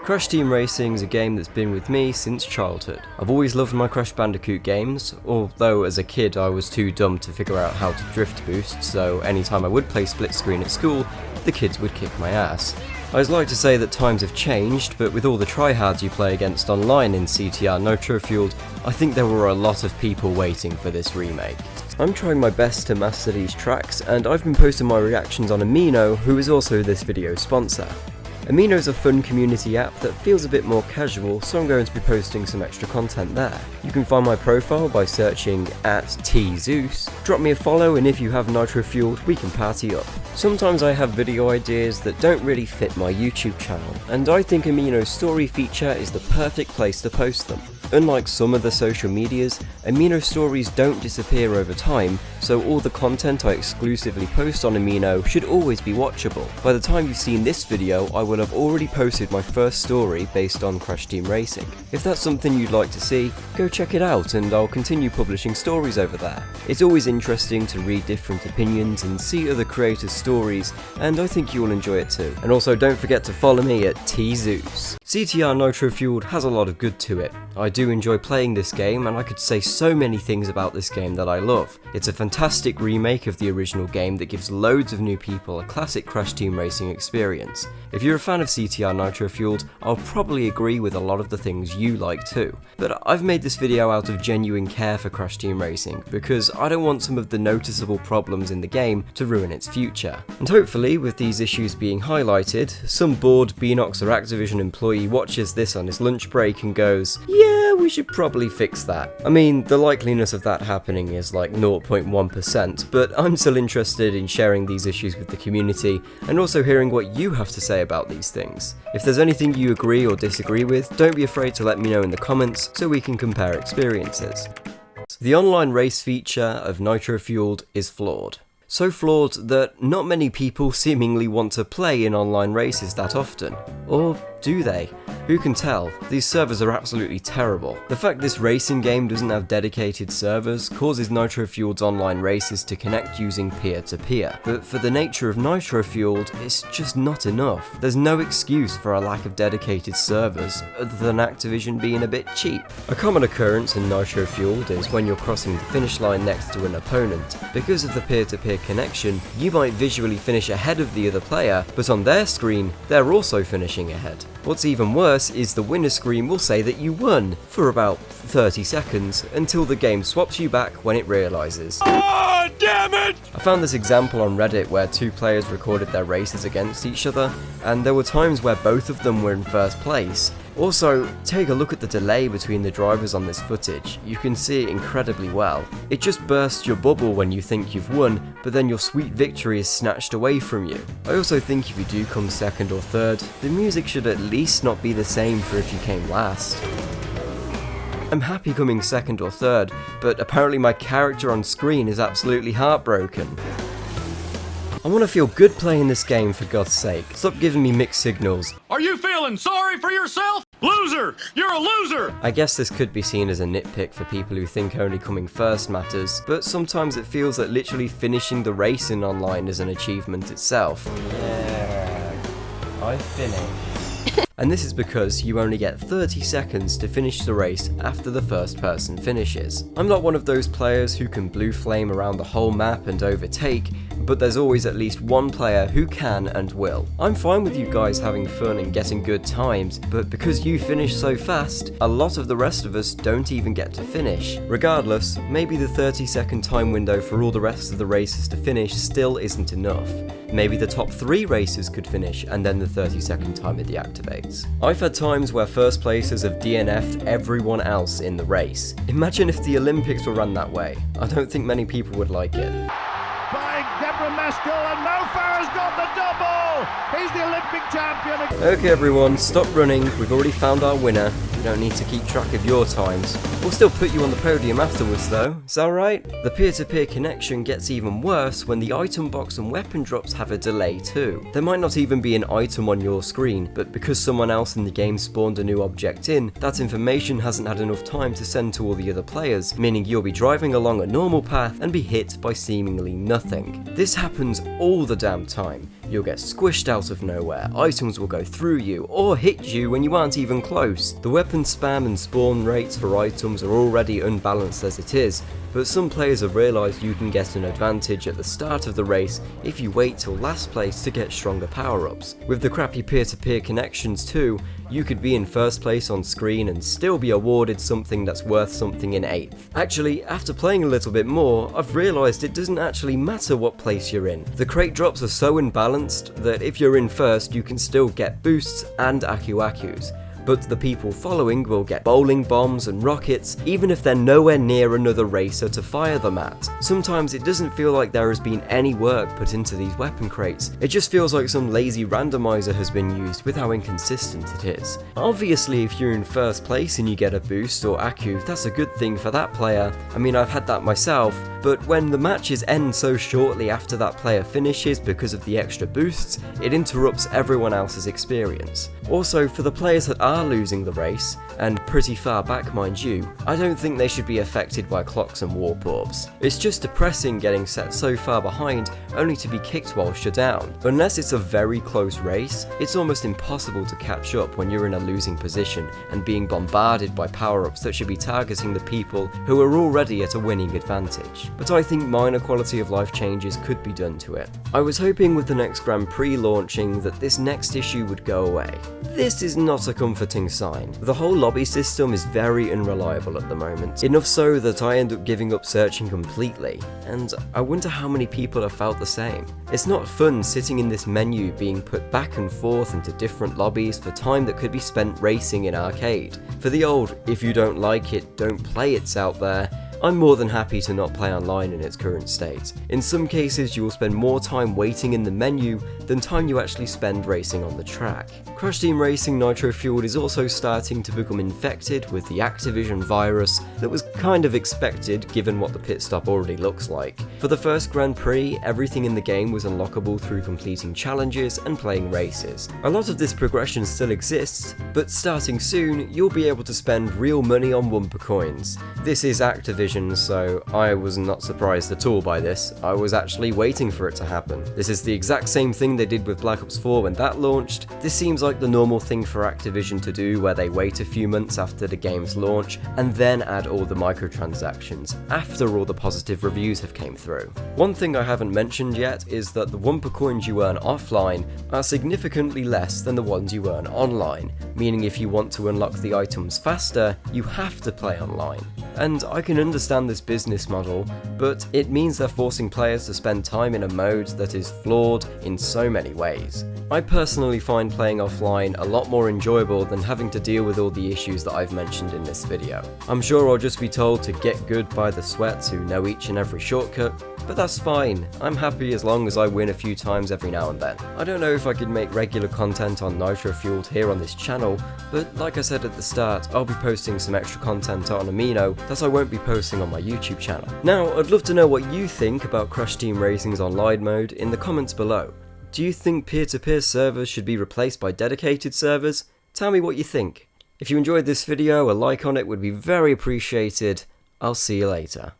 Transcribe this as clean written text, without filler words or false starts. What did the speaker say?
Crash Team Racing is a game that's been with me since childhood. I've always loved my Crash Bandicoot games, although as a kid I was too dumb to figure out how to drift boost, so anytime I would play split screen at school, the kids would kick my ass. I'd like to say that times have changed, but with all the tryhards you play against online in CTR Nitro Fueled, I think there were a lot of people waiting for this remake. I'm trying my best to master these tracks, and I've been posting my reactions on Amino, who is also this video's sponsor. Amino is a fun community app that feels a bit more casual, so I'm going to be posting some extra content there. You can find my profile by searching @Tzeus. Drop me a follow, and if you have Nitro Fueled, we can party up. Sometimes I have video ideas that don't really fit my YouTube channel, and I think Amino's story feature is the perfect place to post them. Unlike some of the social medias, Amino stories don't disappear over time, so all the content I exclusively post on Amino should always be watchable. By the time you've seen this video, I will have already posted my first story based on Crash Team Racing. If that's something you'd like to see, go check it out and I'll continue publishing stories over there. It's always interesting to read different opinions and see other creators' stories, and I think you'll enjoy it too. And also don't forget to follow me at Tzeus. CTR Nitro Fueled has a lot of good to it. I do enjoy playing this game, and I could say so many things about this game that I love. It's a fantastic remake of the original game that gives loads of new people a classic Crash Team Racing experience. If you're a fan of CTR Nitro Fueled, I'll probably agree with a lot of the things you like too. But I've made this video out of genuine care for Crash Team Racing, because I don't want some of the noticeable problems in the game to ruin its future. And hopefully, with these issues being highlighted, some bored Beanox or Activision employee watches this on his lunch break and goes, "Yeah, we should probably fix that." I mean, the likeliness of that happening is like 0.1%, but I'm still interested in sharing these issues with the community and also hearing what you have to say about these things. If there's anything you agree or disagree with, don't be afraid to let me know in the comments so we can compare experiences. The online race feature of Nitro Fueled is flawed. So flawed that not many people seemingly want to play in online races that often. Or do they? Who can tell? These servers are absolutely terrible. The fact this racing game doesn't have dedicated servers causes Nitro Fueled's online races to connect using peer-to-peer. But for the nature of Nitro Fueled, it's just not enough. There's no excuse for a lack of dedicated servers, other than Activision being a bit cheap. A common occurrence in Nitro Fueled is when you're crossing the finish line next to an opponent. Because of the peer-to-peer connection, you might visually finish ahead of the other player, but on their screen, they're also finishing ahead. What's even worse is the winner screen will say that you won for about 30 seconds until the game swaps you back when it realises. Oh, damn it! I found this example on Reddit where two players recorded their races against each other, and there were times where both of them were in first place. Also, take a look at the delay between the drivers on this footage. You can see it incredibly well. It just bursts your bubble when you think you've won, but then your sweet victory is snatched away from you. I also think if you do come second or third, the music should at least not be the same for if you came last. I'm happy coming second or third, but apparently my character on screen is absolutely heartbroken. I want to feel good playing this game, for God's sake. Stop giving me mixed signals. Are you feeling sorry for yourself? Loser! You're a loser! I guess this could be seen as a nitpick for people who think only coming first matters, but sometimes it feels that literally finishing the race in online is an achievement itself. Yeah, I finished. And this is because you only get 30 seconds to finish the race after the first person finishes. I'm not one of those players who can blue flame around the whole map and overtake, but there's always at least one player who can and will. I'm fine with you guys having fun and getting good times, but because you finish so fast, a lot of the rest of us don't even get to finish. Regardless, maybe the 30-second time window for all the rest of the races to finish still isn't enough. Maybe the top 3 races could finish and then the 30-second timer deactivates. I've had times where first places have DNF'd everyone else in the race. Imagine if the Olympics were run that way. I don't think many people would like it. And Mo Farah's got the double! He's the Olympic champion! Okay everyone, stop running, we've already found our winner. We don't need to keep track of your times. We'll still put you on the podium afterwards though, is that right? The peer-to-peer connection gets even worse when the item box and weapon drops have a delay too. There might not even be an item on your screen, but because someone else in the game spawned a new object in, that information hasn't had enough time to send to all the other players, meaning you'll be driving along a normal path and be hit by seemingly nothing. This happens all the damn time. You'll get squished out of nowhere, items will go through you, or hit you when you aren't even close. The weapon spam and spawn rates for items are already unbalanced as it is, but some players have realised you can get an advantage at the start of the race if you wait till last place to get stronger power-ups. With the crappy peer-to-peer connections too, you could be in first place on screen and still be awarded something that's worth something in 8th. Actually, after playing a little bit more, I've realised it doesn't actually matter what place you're in. The crate drops are so unbalanced that if you're in first you can still get boosts and Aku-Akus. But the people following will get bowling bombs and rockets, even if they're nowhere near another racer to fire them at. Sometimes it doesn't feel like there has been any work put into these weapon crates, it just feels like some lazy randomizer has been used with how inconsistent it is. Obviously if you're in first place and you get a boost or Aku, that's a good thing for that player. I mean, I've had that myself, but when the matches end so shortly after that player finishes because of the extra boosts, it interrupts everyone else's experience. Also, for the players that are losing the race, and pretty far back mind you, I don't think they should be affected by clocks and warp orbs. It's just depressing getting set so far behind only to be kicked while shut down. Unless it's a very close race, it's almost impossible to catch up when you're in a losing position and being bombarded by power-ups that should be targeting the people who are already at a winning advantage. But I think minor quality of life changes could be done to it. I was hoping with the next Grand Prix launching that this next issue would go away. This is not a comforting sign. The whole lobby system is very unreliable at the moment, enough so that I end up giving up searching completely, and I wonder how many people have felt the same. It's not fun sitting in this menu being put back and forth into different lobbies for time that could be spent racing in arcade. For the old, if you don't like it, don't play it's out there, I'm more than happy to not play online in its current state. In some cases you will spend more time waiting in the menu than time you actually spend racing on the track. Crash Team Racing Nitro Fueled is also starting to become infected with the Activision virus that was kind of expected given what the pit stop already looks like. For the first Grand Prix, everything in the game was unlockable through completing challenges and playing races. A lot of this progression still exists, but starting soon you'll be able to spend real money on Wumpa coins. This is Activision, so I was not surprised at all by this. I was actually waiting for it to happen. This is the exact same thing they did with Black Ops 4 when that launched. This seems like the normal thing for Activision to do, where they wait a few months after the game's launch and then add all the microtransactions after all the positive reviews have came through. One thing I haven't mentioned yet is that the Wumpa coins you earn offline are significantly less than the ones you earn online, meaning if you want to unlock the items faster, you have to play online. And I can understand this business model, but it means they're forcing players to spend time in a mode that is flawed in so many ways. I personally find playing offline a lot more enjoyable than having to deal with all the issues that I've mentioned in this video. I'm sure I'll just be told to get good by the sweats who know each and every shortcut, but that's fine. I'm happy as long as I win a few times every now and then. I don't know if I could make regular content on Nitro Fueled here on this channel, but like I said at the start, I'll be posting some extra content on Amino that I won't be posting on my YouTube channel. Now, I'd love to know what you think about Crash Team Racing's online mode in the comments below. Do you think peer-to-peer servers should be replaced by dedicated servers? Tell me what you think. If you enjoyed this video, a like on it would be very appreciated. I'll see you later.